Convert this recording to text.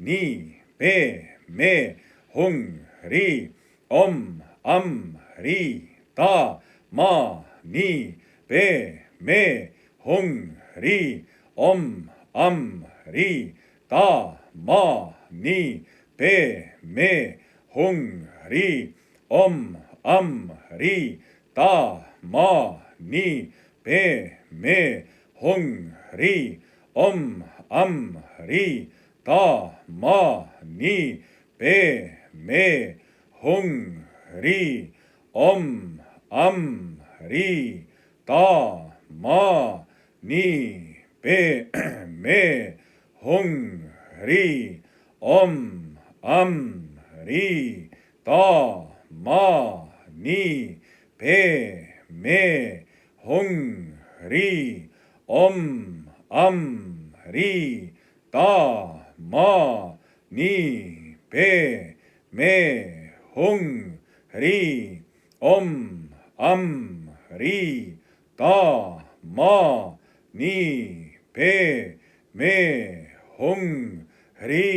นีเปเมหงรีอมอัมรีตามานีเปเมหงรีอมอัมรีตามานีเปเมหงรีอมอัมรีตามานีเปเมหงรีอมอัมรีตามานีเปเมหงรีอมอัมรีตามานีเปเมหงรีอมอัมรีตามานีเปเมหงรีอมอัมรีตามานีเปเมหงรีอมอัมรีตามานีเปเมหงรี